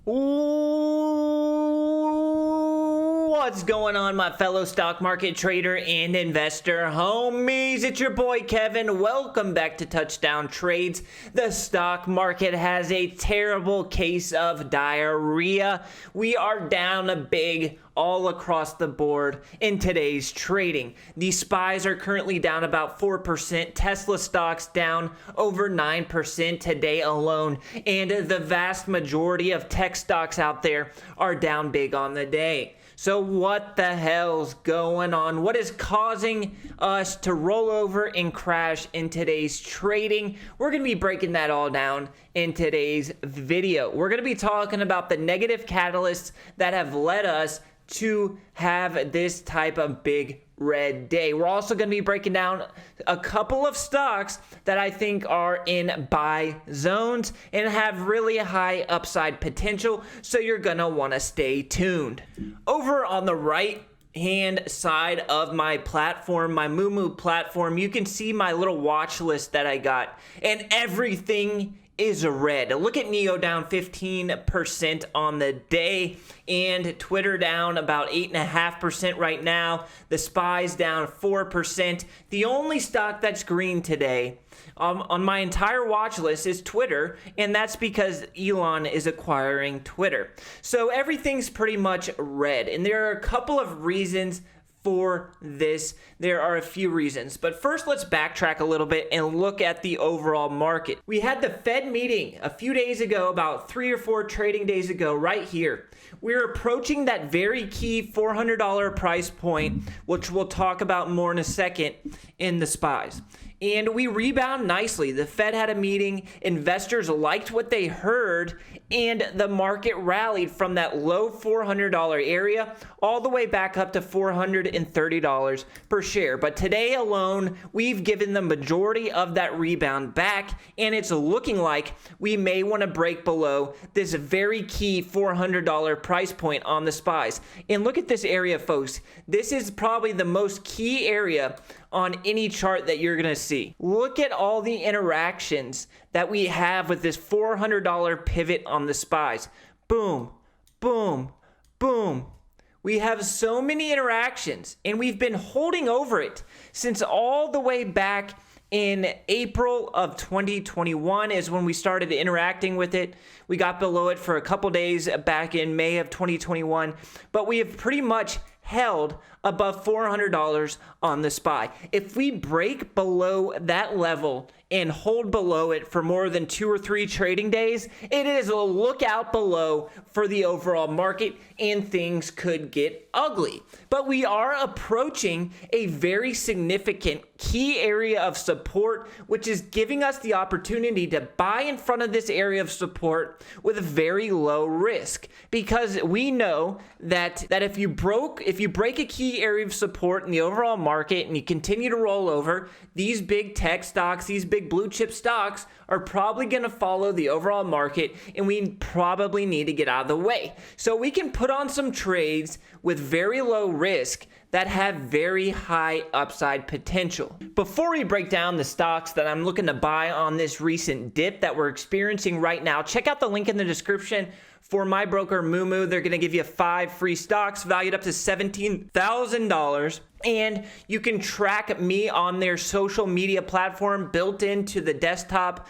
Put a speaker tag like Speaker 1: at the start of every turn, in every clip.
Speaker 1: What's going on, my fellow stock market trader and investor homies? It's your boy Kevin. Welcome back to Touchdown Trades. The stock market has a terrible case of diarrhea. We are down a big all across the board in today's trading. The SPYs are currently down about 4%. Tesla stocks down over 9% today alone. And the vast majority of tech stocks out there are down big on the day. So what the hell's going on? What is causing us to roll over and crash in today's trading? We're going to be breaking that all down in today's video. We're going to be talking about the negative catalysts that have led us to have this type of big red day. We're also going to be breaking down a couple of stocks that I think are in buy zones and have really high upside potential, so you're going to want to stay tuned. Over on the right hand side of my platform, my Moo platform, you can see my little watch list that I got, and everything is red. Look at NEO down 15% on the day, and Twitter down about 8.5% right now. The SPY's down 4%. The only stock that's green today on my entire watch list is Twitter, and that's because Elon is acquiring Twitter. So everything's pretty much red, and there are a couple of reasons for this. There are a few reasons, but first let's backtrack a little bit and look at the overall market. We had the Fed meeting a few days ago, about 3 or 4 trading days ago, right here. We're approaching that very key $400 price point, which we'll talk about more in a second, in the SPYs. And we rebound nicely. The Fed had a meeting, investors liked what they heard, and the market rallied from that low $400 area all the way back up to $430 per share. But today alone, we've given the majority of that rebound back, and it's looking like we may want to break below this very key $400 price point on the SPYs. And look at this area, folks. This is probably the most key area on any chart that you're going to see. Look at all the interactions that we have with this $400 pivot on the SPYs. Boom, boom, boom. We have so many interactions, and we've been holding over it since all the way back in April of 2021 is when we started interacting with it. We got below it for a couple days back in May of 2021, but we have pretty much held above $400 on the SPY. If we break below that level and hold below it for more than 2 or 3 trading days, it is a lookout below for the overall market, and things could get ugly. But we are approaching a very significant key area of support, which is giving us the opportunity to buy in front of this area of support with a very low risk, because we know that if you break a key area of support in the overall market and you continue to roll over, these big tech stocks, these big blue chip stocks are probably going to follow the overall market, and we probably need to get out of the way. So we can put on some trades with very low risk that have very high upside potential. Before we break down the stocks that I'm looking to buy on this recent dip that we're experiencing right now, check out the link in the description for my broker Moo. They're going to give you 5 free stocks valued up to $17,000. And you can track me on their social media platform built into the desktop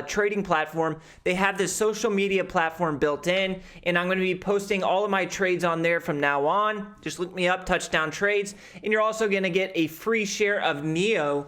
Speaker 1: trading platform. They have this social media platform built in, and I'm going to be posting all of my trades on there from now on. Just look me up, Touchdown Trades, and you're also going to get a free share of NEO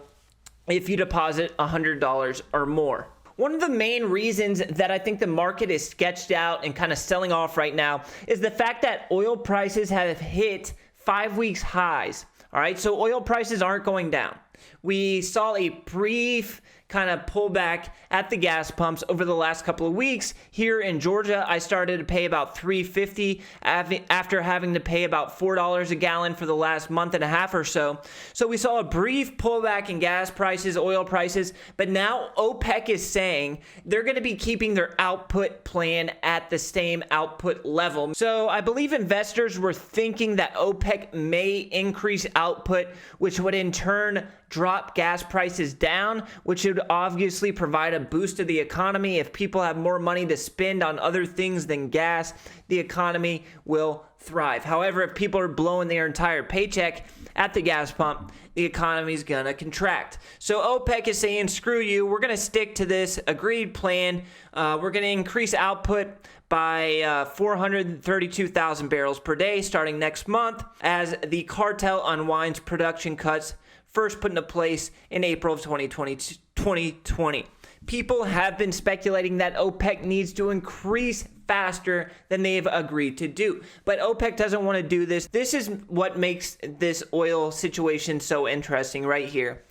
Speaker 1: if you deposit $100 or more. One of the main reasons that I think the market is sketched out and kind of selling off right now is the fact that oil prices have hit 5 weeks highs. All right, so oil prices aren't going down. We saw a brief kind of pullback at the gas pumps over the last couple of weeks. Here in Georgia, I started to pay about $3.50 after having to pay about $4 a gallon for the last month and a half or so. So we saw a brief pullback in gas prices, oil prices, but now OPEC is saying they're going to be keeping their output plan at the same output level. So I believe investors were thinking that OPEC may increase output, which would in turn drop drop gas prices down, which would obviously provide a boost to the economy. If people have more money to spend on other things than gas, the economy will thrive. However, if people are blowing their entire paycheck at the gas pump, the economy is going to contract. So OPEC is saying, screw you, we're going to stick to this agreed plan. We're going to increase output by 432,000 barrels per day starting next month as the cartel unwinds production cuts first put into place in April of 2020. People have been speculating that OPEC needs to increase faster than they've agreed to do. But OPEC doesn't want to do this. This is what makes this oil situation so interesting right here.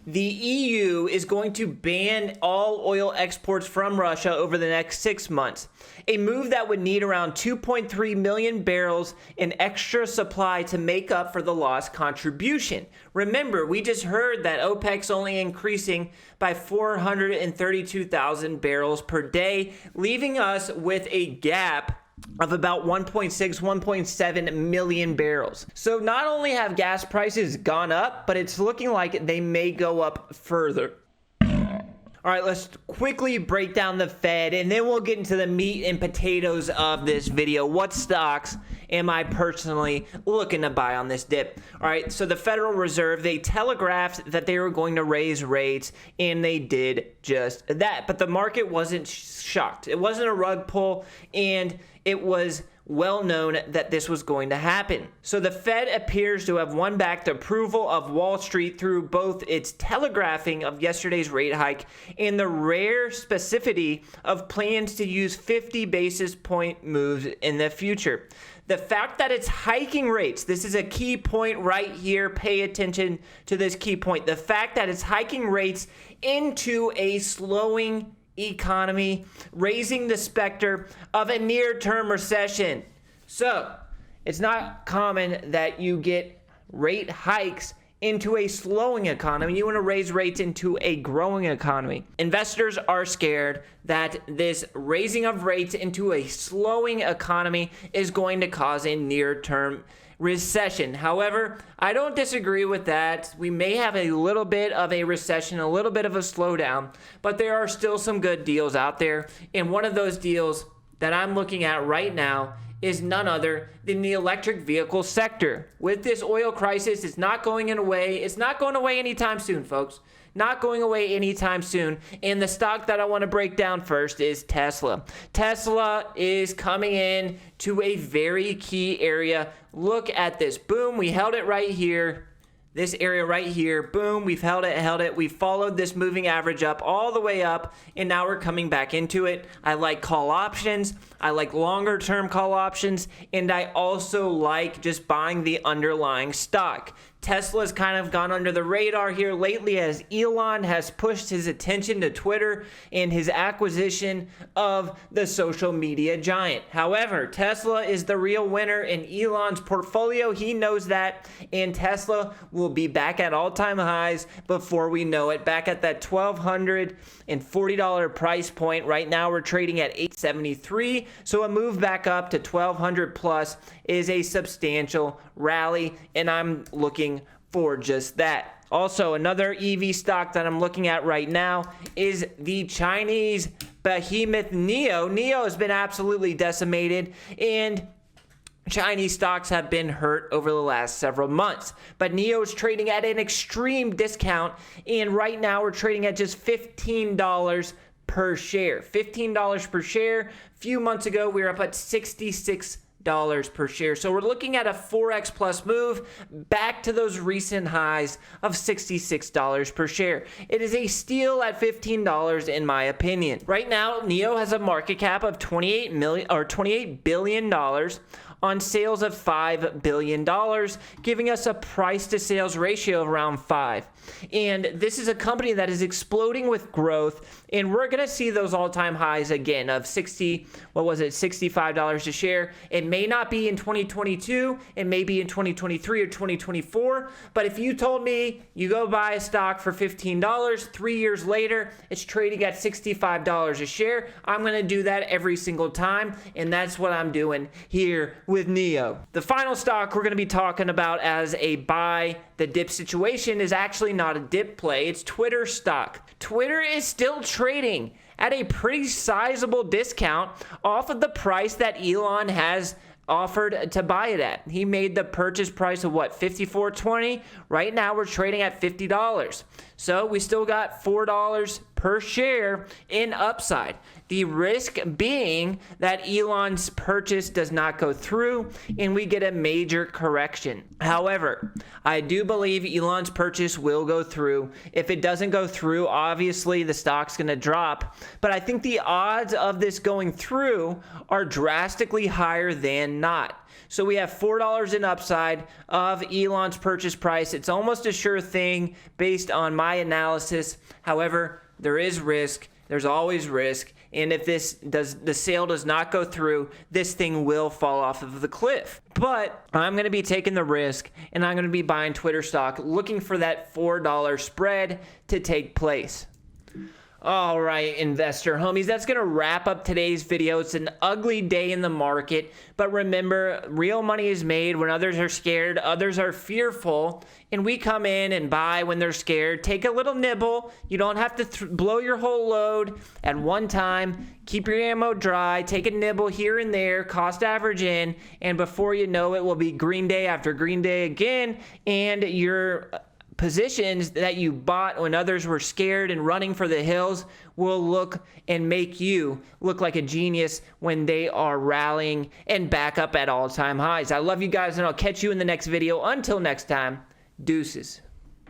Speaker 1: The EU is going to ban all oil exports from Russia over the next 6 months, a move that would need around 2.3 million barrels in extra supply to make up for the lost contribution. Remember, we just heard that OPEC's only increasing by 432,000 barrels per day, leaving us with a gap of about 1.7 million barrels. So not only have gas prices gone up, but it's looking like they may go up further. All right, let's quickly break down the Fed, and then we'll get into the meat and potatoes of this video. What stocks am I personally looking to buy on this dip? All right, so the Federal Reserve, they telegraphed that they were going to raise rates, and they did just that. But the market wasn't shocked. It wasn't a rug pull, and it was well known that this was going to happen. So the Fed appears to have won back the approval of Wall Street through both its telegraphing of yesterday's rate hike and the rare specificity of plans to use 50 basis point moves in the future. The fact that it's hiking rates, this is a key point right here. Pay attention to this key point. The fact that it's hiking rates into a slowing economy, raising the specter of a near-term recession. So it's not common that you get rate hikes into a slowing economy. You want to raise rates into a growing economy. Investors are scared that this raising of rates into a slowing economy is going to cause a near-term recession. However, I don't disagree with that. We may have a little bit of a recession, a little bit of a slowdown, but there are still some good deals out there. And one of those deals that I'm looking at right now is none other than the electric vehicle sector. With this oil crisis, it's not going away. It's not going away anytime soon, folks. Not going away anytime soon. And the stock that I want to break down first is Tesla. Tesla is coming in to a very key area. Look at this. Boom, we held it right here. This area right here, boom, we've held it. We followed this moving average up all the way up, and now we're coming back into it. I like call options. I like longer term call options, and I also like just buying the underlying stock. Tesla's kind of gone under the radar here lately as Elon has pushed his attention to Twitter and his acquisition of the social media giant. However, Tesla is the real winner in Elon's portfolio. He knows that, and Tesla will be back at all-time highs before we know it, back at that $1,240 price point. Right now, we're trading at $873, so a move back up to $1,200 plus is a substantial rally, and I'm looking for just that. Also, another EV stock that I'm looking at right now is the Chinese behemoth NIO. NIO has been absolutely decimated, and Chinese stocks have been hurt over the last several months. But NIO is trading at an extreme discount, and right now we're trading at just $15 per share. $15 per share. A few months ago, we were up at $66 per share. So we're looking at a 4x plus move back to those recent highs of $66 per share. It is a steal at $15 in my opinion. Right now, NIO has a market cap of $28 billion on sales of $5 billion, giving us a price to sales ratio of around 5. And this is a company that is exploding with growth, and we're going to see those all-time highs again of $65 a share. It may not be in 2022, it may be in 2023 or 2024, but if you told me you go buy a stock for $15, 3 years later, it's trading at $65 a share, I'm going to do that every single time, and that's what I'm doing here with NIO. The final stock we're going to be talking about as a buy the dip situation is actually actually not a dip play. It's Twitter stock. Twitter is still trading at a pretty sizable discount off of the price that Elon has offered to buy it at. He made the purchase price of what, $54.20? Right now we're trading at $50. So we still got $4 per share in upside. The risk being that Elon's purchase does not go through and we get a major correction. However, I do believe Elon's purchase will go through. If it doesn't go through, obviously the stock's going to drop. But I think the odds of this going through are drastically higher than not. So we have $4 in upside of Elon's purchase price. It's almost a sure thing based on my analysis. However, there is risk. There's always risk. And if the sale does not go through, this thing will fall off of the cliff. But I'm going to be taking the risk, and I'm going to be buying Twitter stock, looking for that $4 spread to take place. All right, investor homies, that's going to wrap up today's video. It's an ugly day in the market, but remember, real money is made when others are scared, others are fearful, and we come in and buy when they're scared. Take a little nibble. You don't have to blow your whole load at one time. Keep your ammo dry. Take a nibble here and there, cost average in, and before you know it, will be green day after green day again, and your positions that you bought when others were scared and running for the hills will look and make you look like a genius when they are rallying and back up at all-time highs. I love you guys, and I'll catch you in the next video. Until next time, deuces.